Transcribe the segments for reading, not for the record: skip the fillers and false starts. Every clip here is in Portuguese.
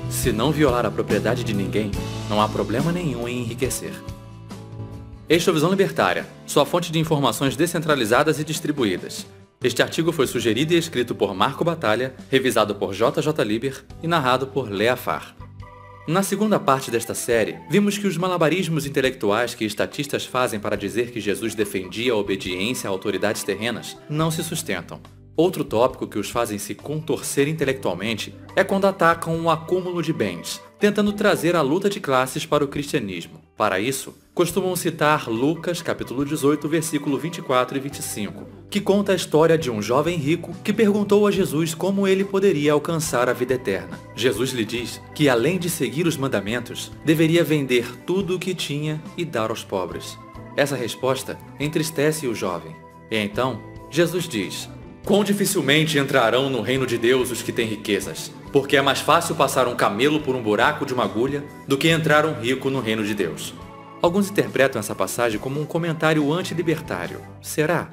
Se não violar a propriedade de ninguém, não há problema nenhum em enriquecer. Este é o Visão Libertária, sua fonte de informações descentralizadas e distribuídas. Este artigo foi sugerido e escrito por Marco Batalha, revisado por JJ Liber e narrado por Lea Far. Na segunda parte desta série, vimos que os malabarismos intelectuais que estatistas fazem para dizer que Jesus defendia a obediência a autoridades terrenas não se sustentam. Outro tópico que os fazem se contorcer intelectualmente é quando atacam um acúmulo de bens, tentando trazer a luta de classes para o cristianismo. Para isso, costumam citar Lucas, capítulo 18, versículo 24 e 25, que conta a história de um jovem rico que perguntou a Jesus como ele poderia alcançar a vida eterna. Jesus lhe diz que, além de seguir os mandamentos, deveria vender tudo o que tinha e dar aos pobres. Essa resposta entristece o jovem. E então, Jesus diz: quão dificilmente entrarão no reino de Deus os que têm riquezas, porque é mais fácil passar um camelo por um buraco de uma agulha do que entrar um rico no reino de Deus. Alguns interpretam essa passagem como um comentário antilibertário. Será?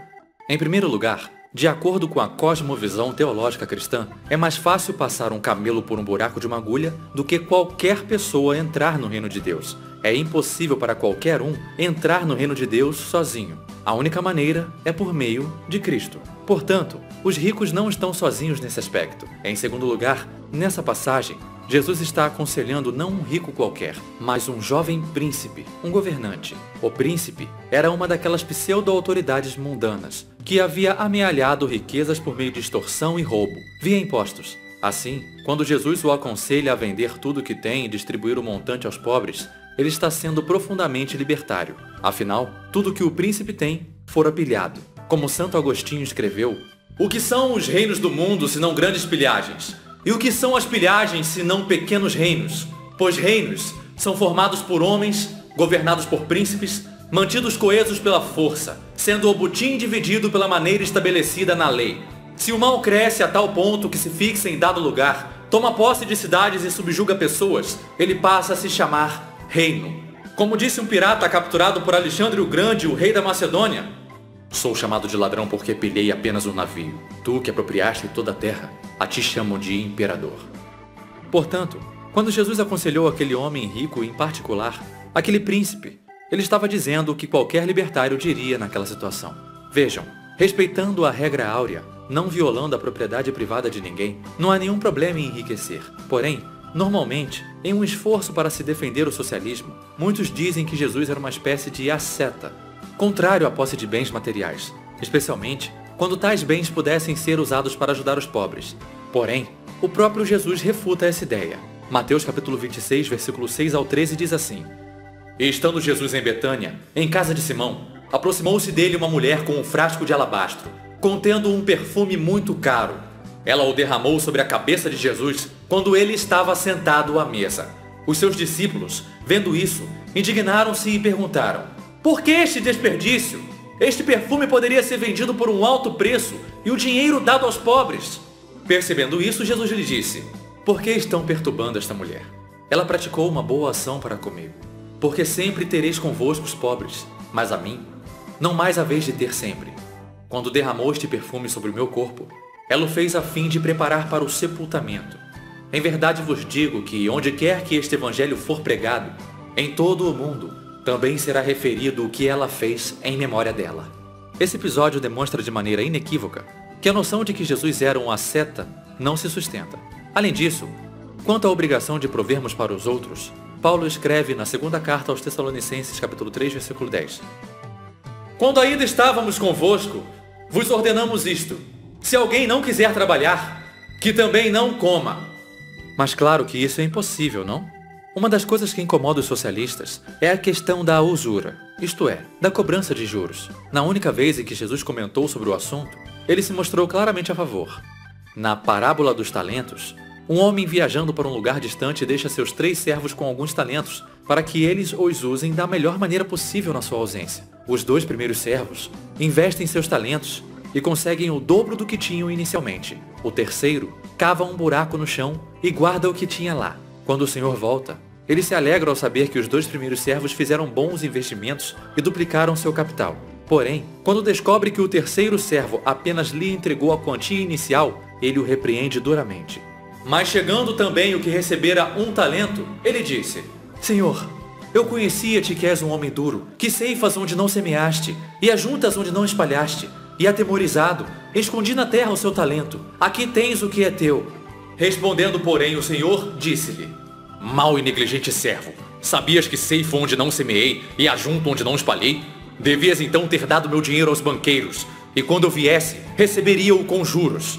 Em primeiro lugar, de acordo com a cosmovisão teológica cristã, é mais fácil passar um camelo por um buraco de uma agulha do que qualquer pessoa entrar no reino de Deus. É impossível para qualquer um entrar no reino de Deus sozinho. A única maneira é por meio de Cristo. Portanto, os ricos não estão sozinhos nesse aspecto. Em segundo lugar, nessa passagem, Jesus está aconselhando não um rico qualquer, mas um jovem príncipe, um governante. O príncipe era uma daquelas pseudo-autoridades mundanas, que havia amealhado riquezas por meio de extorsão e roubo, via impostos. Assim, quando Jesus o aconselha a vender tudo o que tem e distribuir o montante aos pobres, ele está sendo profundamente libertário. Afinal, tudo que o príncipe tem fora pilhado. Como Santo Agostinho escreveu: o que são os reinos do mundo senão grandes pilhagens? E o que são as pilhagens senão pequenos reinos? Pois reinos são formados por homens, governados por príncipes, mantidos coesos pela força, sendo o butim dividido pela maneira estabelecida na lei. Se o mal cresce a tal ponto que se fixa em dado lugar, toma posse de cidades e subjuga pessoas, ele passa a se chamar reino. Como disse um pirata capturado por Alexandre o Grande, o rei da Macedônia: sou chamado de ladrão porque pilhei apenas um navio. Tu que apropriaste toda a terra, a ti chamam de imperador. Portanto, quando Jesus aconselhou aquele homem rico em particular, aquele príncipe, ele estava dizendo o que qualquer libertário diria naquela situação. Vejam, respeitando a regra áurea, não violando a propriedade privada de ninguém, não há nenhum problema em enriquecer. Porém, normalmente, em um esforço para se defender o socialismo, muitos dizem que Jesus era uma espécie de asceta, contrário à posse de bens materiais, especialmente quando tais bens pudessem ser usados para ajudar os pobres. Porém, o próprio Jesus refuta essa ideia. Mateus capítulo 26, versículo 6 ao 13 diz assim: e estando Jesus em Betânia, em casa de Simão, aproximou-se dele uma mulher com um frasco de alabastro, contendo um perfume muito caro. Ela o derramou sobre a cabeça de Jesus quando ele estava sentado à mesa. Os seus discípulos, vendo isso, indignaram-se e perguntaram: por que este desperdício? Este perfume poderia ser vendido por um alto preço e o dinheiro dado aos pobres. Percebendo isso, Jesus lhe disse: por que estão perturbando esta mulher? Ela praticou uma boa ação para comigo. Porque sempre tereis convosco os pobres, mas a mim não mais haveis de ter sempre. Quando derramou este perfume sobre o meu corpo, ela o fez a fim de preparar para o sepultamento. Em verdade vos digo que, onde quer que este evangelho for pregado, em todo o mundo, também será referido o que ela fez em memória dela. Esse episódio demonstra de maneira inequívoca que a noção de que Jesus era um asceta não se sustenta. Além disso, quanto à obrigação de provermos para os outros, Paulo escreve na segunda carta aos Tessalonicenses, capítulo 3, versículo 10. Quando ainda estávamos convosco, vos ordenamos isto: se alguém não quiser trabalhar, que também não coma. Mas claro que isso é impossível, não? Uma das coisas que incomoda os socialistas é a questão da usura, isto é, da cobrança de juros. Na única vez em que Jesus comentou sobre o assunto, ele se mostrou claramente a favor. Na parábola dos talentos, um homem viajando para um lugar distante deixa seus 3 servos com alguns talentos para que eles os usem da melhor maneira possível na sua ausência. Os 2 primeiros servos investem seus talentos e conseguem o dobro do que tinham inicialmente. O terceiro cava um buraco no chão e guarda o que tinha lá. Quando o Senhor volta, ele se alegra ao saber que os 2 primeiros servos fizeram bons investimentos e duplicaram seu capital. Porém, quando descobre que o terceiro servo apenas lhe entregou a quantia inicial, ele o repreende duramente. Mas chegando também o que recebera 1 talento, ele disse: Senhor, eu conhecia-te que és um homem duro, que ceifas onde não semeaste, e ajuntas onde não espalhaste. E atemorizado, escondi na terra o seu talento. Aqui tens o que é teu. Respondendo, porém, o Senhor disse-lhe: Mau e negligente servo, sabias que ceifo onde não semeei e ajunto onde não espalhei? Devias então ter dado meu dinheiro aos banqueiros, e quando eu viesse, receberia-o com juros.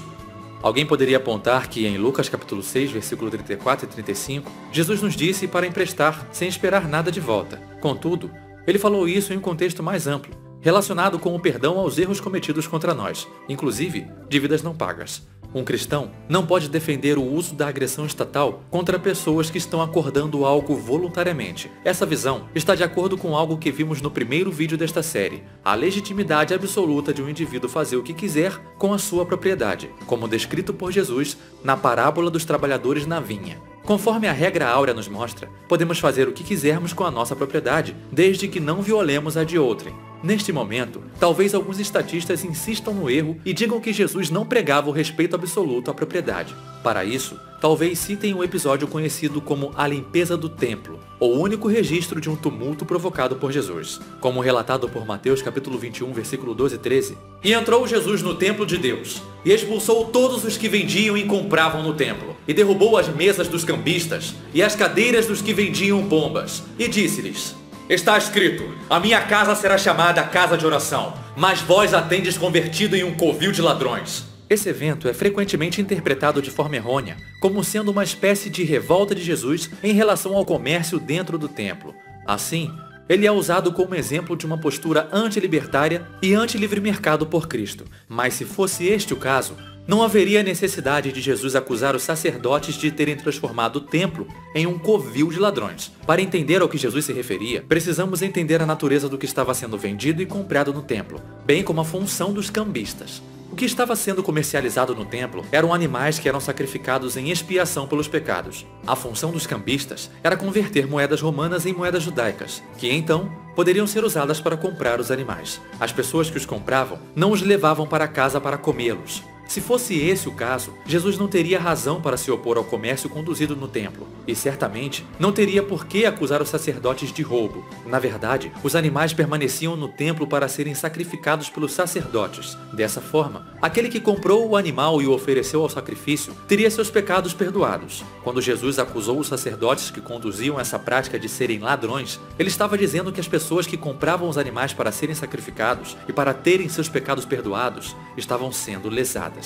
Alguém poderia apontar que em Lucas capítulo 6, versículo 34 e 35, Jesus nos disse para emprestar sem esperar nada de volta. Contudo, ele falou isso em um contexto mais amplo, relacionado com o perdão aos erros cometidos contra nós, inclusive dívidas não pagas. Um cristão não pode defender o uso da agressão estatal contra pessoas que estão acordando algo voluntariamente. Essa visão está de acordo com algo que vimos no primeiro vídeo desta série, a legitimidade absoluta de um indivíduo fazer o que quiser com a sua propriedade, como descrito por Jesus na parábola dos trabalhadores na vinha. Conforme a regra áurea nos mostra, podemos fazer o que quisermos com a nossa propriedade, desde que não violemos a de outrem. Neste momento, talvez alguns estatistas insistam no erro e digam que Jesus não pregava o respeito absoluto à propriedade. Para isso, talvez citem um episódio conhecido como a limpeza do templo, o único registro de um tumulto provocado por Jesus, como relatado por Mateus capítulo 21, versículo 12 e 13. E entrou Jesus no templo de Deus, e expulsou todos os que vendiam e compravam no templo, e derrubou as mesas dos cambistas, e as cadeiras dos que vendiam pombas, e disse-lhes: Está escrito, a minha casa será chamada casa de oração, mas vós a tendes convertido em um covil de ladrões. Esse evento é frequentemente interpretado de forma errônea, como sendo uma espécie de revolta de Jesus em relação ao comércio dentro do templo. Assim, ele é usado como exemplo de uma postura antilibertária e anti-livre mercado por Cristo. Mas se fosse este o caso, não haveria necessidade de Jesus acusar os sacerdotes de terem transformado o templo em um covil de ladrões. Para entender ao que Jesus se referia, precisamos entender a natureza do que estava sendo vendido e comprado no templo, bem como a função dos cambistas. O que estava sendo comercializado no templo eram animais que eram sacrificados em expiação pelos pecados. A função dos cambistas era converter moedas romanas em moedas judaicas, que então poderiam ser usadas para comprar os animais. As pessoas que os compravam não os levavam para casa para comê-los. Se fosse esse o caso, Jesus não teria razão para se opor ao comércio conduzido no templo, e certamente não teria por que acusar os sacerdotes de roubo. Na verdade, os animais permaneciam no templo para serem sacrificados pelos sacerdotes. Dessa forma, aquele que comprou o animal e o ofereceu ao sacrifício teria seus pecados perdoados. Quando Jesus acusou os sacerdotes que conduziam essa prática de serem ladrões, ele estava dizendo que as pessoas que compravam os animais para serem sacrificados e para terem seus pecados perdoados estavam sendo lesadas.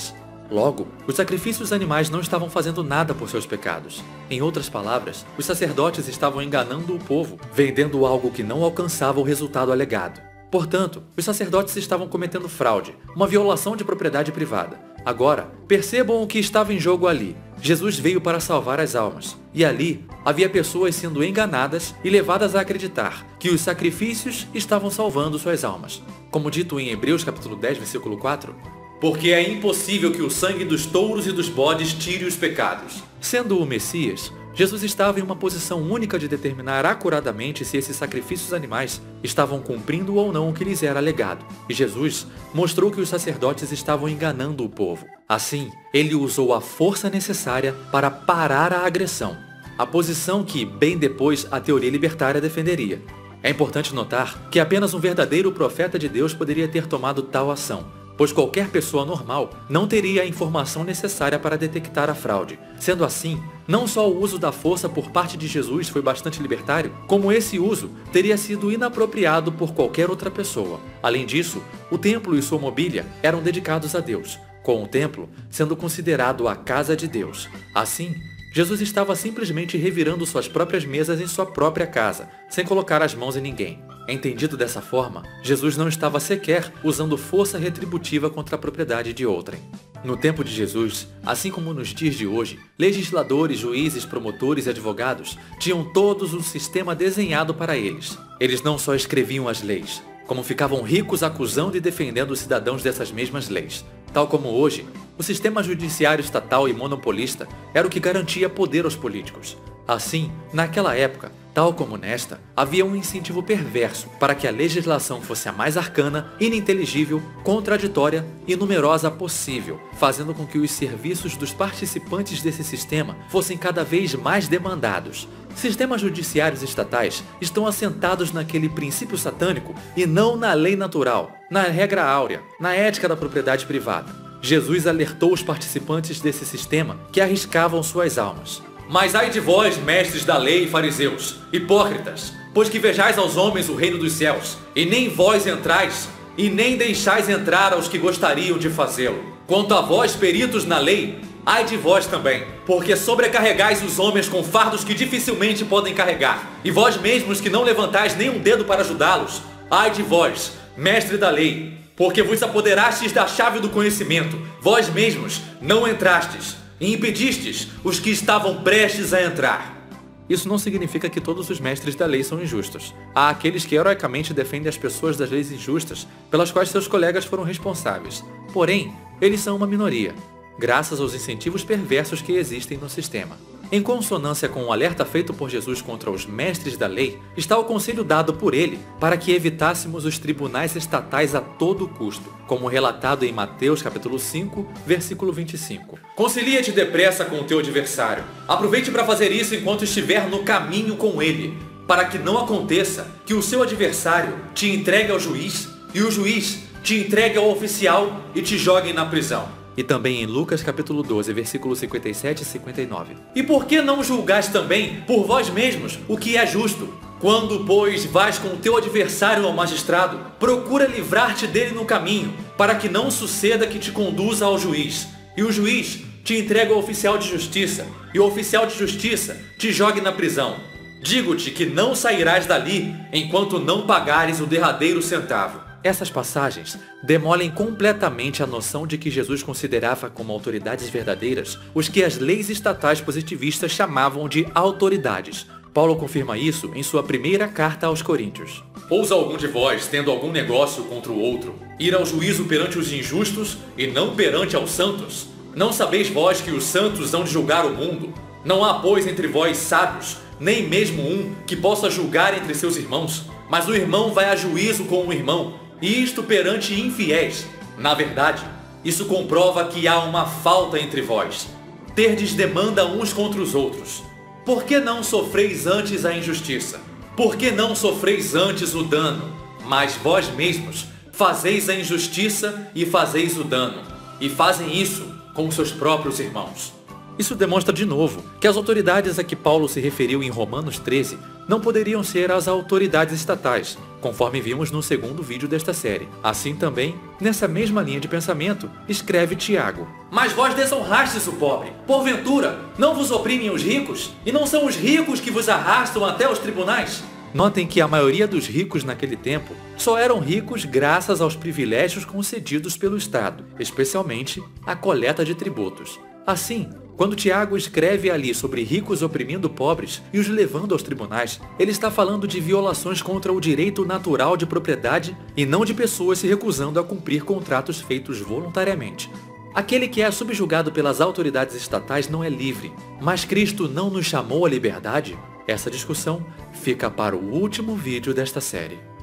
Logo, os sacrifícios animais não estavam fazendo nada por seus pecados. Em outras palavras, os sacerdotes estavam enganando o povo, vendendo algo que não alcançava o resultado alegado. Portanto, os sacerdotes estavam cometendo fraude, uma violação de propriedade privada. Agora, percebam o que estava em jogo ali. Jesus veio para salvar as almas. E ali, havia pessoas sendo enganadas e levadas a acreditar que os sacrifícios estavam salvando suas almas. Como dito em Hebreus capítulo 10, versículo 4, porque é impossível que o sangue dos touros e dos bodes tire os pecados. Sendo o Messias, Jesus estava em uma posição única de determinar acuradamente se esses sacrifícios animais estavam cumprindo ou não o que lhes era alegado. E Jesus mostrou que os sacerdotes estavam enganando o povo. Assim, ele usou a força necessária para parar a agressão, a posição que, bem depois, a teoria libertária defenderia. É importante notar que apenas um verdadeiro profeta de Deus poderia ter tomado tal ação, pois qualquer pessoa normal não teria a informação necessária para detectar a fraude. Sendo assim, não só o uso da força por parte de Jesus foi bastante libertário, como esse uso teria sido inapropriado por qualquer outra pessoa. Além disso, o templo e sua mobília eram dedicados a Deus, com o templo sendo considerado a casa de Deus. Assim, Jesus estava simplesmente revirando suas próprias mesas em sua própria casa, sem colocar as mãos em ninguém. Entendido dessa forma, Jesus não estava sequer usando força retributiva contra a propriedade de outrem. No tempo de Jesus, assim como nos dias de hoje, legisladores, juízes, promotores e advogados tinham todos um sistema desenhado para eles. Eles não só escreviam as leis, como ficavam ricos acusando e defendendo os cidadãos dessas mesmas leis. Tal como hoje, o sistema judiciário estatal e monopolista era o que garantia poder aos políticos. Assim, naquela época, Tal como nesta, havia um incentivo perverso para que a legislação fosse a mais arcana, ininteligível, contraditória e numerosa possível, fazendo com que os serviços dos participantes desse sistema fossem cada vez mais demandados. Sistemas judiciários estatais estão assentados naquele princípio satânico e não na lei natural, na regra áurea, na ética da propriedade privada. Jesus alertou os participantes desse sistema que arriscavam suas almas. Mas ai de vós, mestres da lei e fariseus, hipócritas, pois que vejais aos homens o reino dos céus, e nem vós entrais, e nem deixais entrar aos que gostariam de fazê-lo. Quanto a vós, peritos na lei, ai de vós também, porque sobrecarregais os homens com fardos que dificilmente podem carregar, e vós mesmos que não levantais nem um dedo para ajudá-los, ai de vós, mestre da lei, porque vos apoderastes da chave do conhecimento, vós mesmos não entrastes, e impedistes os que estavam prestes a entrar. Isso não significa que todos os mestres da lei são injustos. Há aqueles que heroicamente defendem as pessoas das leis injustas pelas quais seus colegas foram responsáveis. Porém, eles são uma minoria, graças aos incentivos perversos que existem no sistema. Em consonância com o alerta feito por Jesus contra os mestres da lei, está o conselho dado por ele para que evitássemos os tribunais estatais a todo custo, como relatado em Mateus capítulo 5, versículo 25. Concilia-te depressa com o teu adversário. Aproveite para fazer isso enquanto estiver no caminho com ele, para que não aconteça que o seu adversário te entregue ao juiz e o juiz te entregue ao oficial e te jogue na prisão. E também em Lucas capítulo 12, versículos 57 e 59. E por que não julgais também por vós mesmos o que é justo? Quando, pois, vais com o teu adversário ao magistrado, procura livrar-te dele no caminho, para que não suceda que te conduza ao juiz, e o juiz te entregue ao oficial de justiça, e o oficial de justiça te jogue na prisão. Digo-te que não sairás dali enquanto não pagares o derradeiro centavo. Essas passagens demolem completamente a noção de que Jesus considerava como autoridades verdadeiras os que as leis estatais positivistas chamavam de autoridades. Paulo confirma isso em sua primeira carta aos Coríntios. Ousa algum de vós, tendo algum negócio contra o outro, ir ao juízo perante os injustos e não perante aos santos? Não sabeis vós que os santos hão de julgar o mundo? Não há, pois, entre vós sábios, nem mesmo um que possa julgar entre seus irmãos, mas o irmão vai a juízo com o irmão, e isto perante infiéis. Na verdade, isso comprova que há uma falta entre vós. Terdes demanda uns contra os outros. Por que não sofreis antes a injustiça? Por que não sofreis antes o dano? Mas vós mesmos fazeis a injustiça e fazeis o dano, e fazem isso com seus próprios irmãos. Isso demonstra de novo que as autoridades a que Paulo se referiu em Romanos 13 não poderiam ser as autoridades estatais, conforme vimos no segundo vídeo desta série. Assim também, nessa mesma linha de pensamento, escreve Tiago. Mas vós desonrastes o pobre. Porventura, não vos oprimem os ricos? E não são os ricos que vos arrastam até os tribunais? Notem que a maioria dos ricos naquele tempo só eram ricos graças aos privilégios concedidos pelo Estado, especialmente a coleta de tributos. Assim, quando Tiago escreve ali sobre ricos oprimindo pobres e os levando aos tribunais, ele está falando de violações contra o direito natural de propriedade e não de pessoas se recusando a cumprir contratos feitos voluntariamente. Aquele que é subjugado pelas autoridades estatais não é livre, mas Cristo não nos chamou à liberdade? Essa discussão fica para o último vídeo desta série.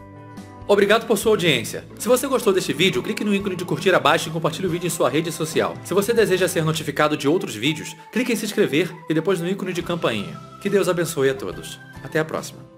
Obrigado por sua audiência. Se você gostou deste vídeo, clique no ícone de curtir abaixo e compartilhe o vídeo em sua rede social. Se você deseja ser notificado de outros vídeos, clique em se inscrever e depois no ícone de campainha. Que Deus abençoe a todos. Até a próxima.